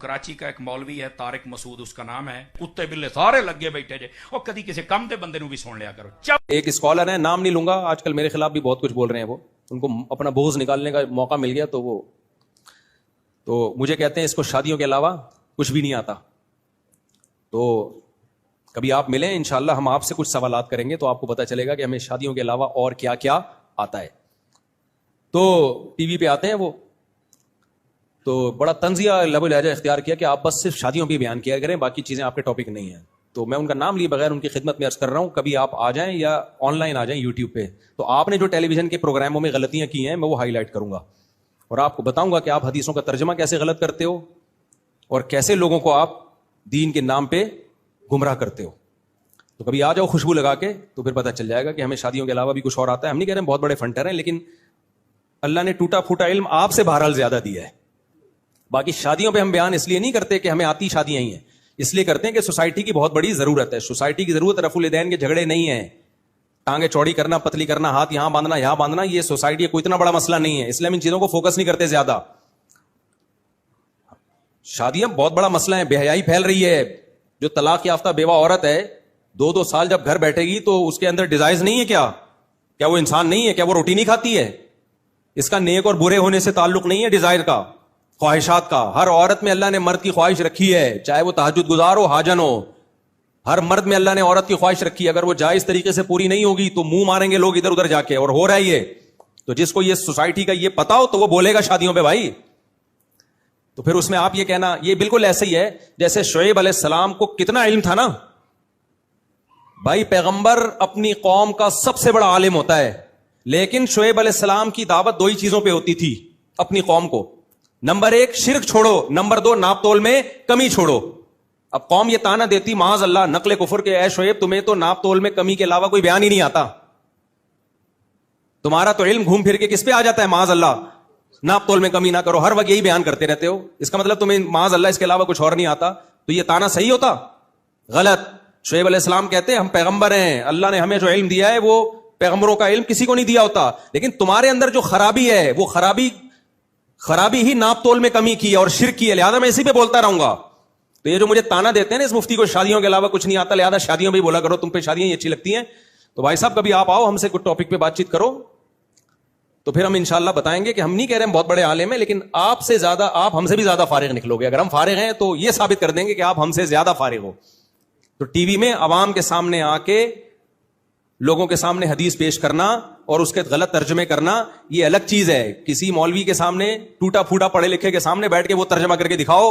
कराची का एक मौलवी है तारिक मसूद उसका नाम है, कुत्ते बिल्ले सारे लगे बैठे जे और कदी किसी कम दे बंदे भी सुन लिया करो। एक स्कॉलर है, नाम नहीं लूंगा, आजकल मेरे खिलाफ भी बहुत कुछ बोल रहे हैं, वो उनको अपना बोझ निकालने का मौका मिल गया तो मुझे कहते हैं इसको शादियों के अलावा कुछ भी नहीं आता। तो कभी आप मिलें, इंशाल्लाह हम आपसे कुछ सवालात करेंगे तो आपको पता चलेगा कि हमें शादियों के अलावा और क्या क्या आता है। तो टीवी पे आते हैं वो, तो बड़ा तंजिया लबो लहजा इख्तियार किया कि आप बस सिर्फ शादियों पे बयान किया करें, बाकी चीजें आपके टॉपिक नहीं है। तो मैं उनका नाम लिए बगैर उनकी खिदमत में अर्ज कर रहा हूं, कभी आप आ जाएं या ऑनलाइन आ जाएं यूट्यूब पे, तो आपने जो टेलीविजन के प्रोग्रामों में गलतियां की हैं मैं वो हाईलाइट करूंगा और आपको बताऊंगा कि आप हदीसों का तर्जमा कैसे गलत करते हो और कैसे लोगों को आप दीन के नाम पे गुमराह करते हो। तो कभी आ जाओ खुशबू लगा के, तो फिर पता चल जाएगा कि हमें शादियों के अलावा भी कुछ और आता है। हम नहीं कह रहे हैं बहुत बड़े फंटर हैं, लेकिन अल्लाह ने टूटा फूटा इल्म आपसे बहरहाल ज्यादा दिया है। बाकी शादियों पे हम बयान इसलिए नहीं करते कि हमें आती शादियां ही हैं, इसलिए करते हैं कि सोसाइटी की बहुत बड़ी जरूरत है। सोसाइटी की जरूरत रफुल यदैन के झगड़े नहीं है, टांगे चौड़ी करना, पतली करना, हाथ यहां बांधना यहां बांधना, ये सोसाइटी कोई इतना बड़ा मसला नहीं है, इसलिए हम इन चीजों को फोकस नहीं करते ज्यादा। शादियां बहुत बड़ा मसला है, बेहयाई फैल रही है। जो तलाक याफ्ता बेवा औरत है 2-2 साल जब घर बैठेगी तो उसके अंदर डिजायर्स नहीं है क्या वो इंसान नहीं है? क्या वो रोटी नहीं खाती है? इसका नेक और बुरे होने से ताल्लुक नहीं है डिजायर का, ख्वाहिशात का। हर औरत में अल्लाह ने मर्द की ख्वाहिश रखी है, चाहे वो तहज्जुद गुजार हो, हाजन हो। हर मर्द में अल्लाह ने औरत की ख्वाहिश रखी है, अगर वो जायज तरीके से पूरी नहीं होगी तो मुंह मारेंगे लोग इधर उधर जाके, और हो रहा है ये। तो जिसको ये सोसाइटी का ये पता हो तो वो बोलेगा शादियों पे भाई। तो फिर उसमें आप ये कहना, ये बिल्कुल ऐसे ही है जैसे शुएब अलैहिस्सलाम को कितना इल्म था ना भाई, पैगंबर अपनी कौम का सबसे बड़ा आलिम होता है, लेकिन शुएब अलैहिस्सलाम की दावत 2 ही चीजों पे होती थी अपनी कौम को। नंबर 1 शिर्क छोड़ो, नंबर 2 नाप तोल में कमी छोड़ो। अब कौम ये ताना देती माज अल्लाह नकले कुफर के, ऐ शुएब तुम्हें तो नाप तोल में कमी के अलावा कोई बयान ही नहीं आता, तुम्हारा तो इल्म घूम फिर के किस पे आ जाता है, माज अल्लाह नाप तोल में कमी ना करो, हर वक्त यही बयान करते रहते हो। इसका मतलब तुम्हें माज अल्लाह इसके अलावा कुछ और नहीं आता। तो ये ताना सही होता? गलत। शुएब अलैहिस्सलाम कहते हैं हम पैगंबर हैं, अल्लाह ने हमें जो इल्म दिया है वो पैगंबरों का इल्म किसी को नहीं दिया होता, लेकिन तुम्हारे अंदर जो खराबी है वो खराबी ही नाप तोल में कमी की है और शिर्क की है, लिहाजा मैं इसी पे बोलता रहूंगा। तो ये जो मुझे ताना देते हैं ना इस मुफ्ती को शादियों के अलावा कुछ नहीं आता, लिहाजा शादियों में बोला करो, तुम पे शादियां ही अच्छी लगती हैं। तो भाई साहब कभी आप आओ, हमसे कुछ टॉपिक पे बातचीत करो, तो फिर हम इंशाल्लाह बताएंगे कि हम नहीं कह रहे हैं बहुत बड़े आलिम हैं, लेकिन आपसे ज्यादा, आप हमसे भी ज्यादा फारिग निकलोगे। अगर हम फारिग हैं तो ये साबित कर देंगे कि आप हमसे ज्यादा फारिग हो। तो टीवी में अवाम के सामने आके लोगों के सामने हदीस पेश करना और उसके गलत तर्जमे करना ये अलग चीज है। किसी मौलवी के सामने, टूटा फूटा पढ़े लिखे के सामने बैठ के वो तर्जमा करके दिखाओ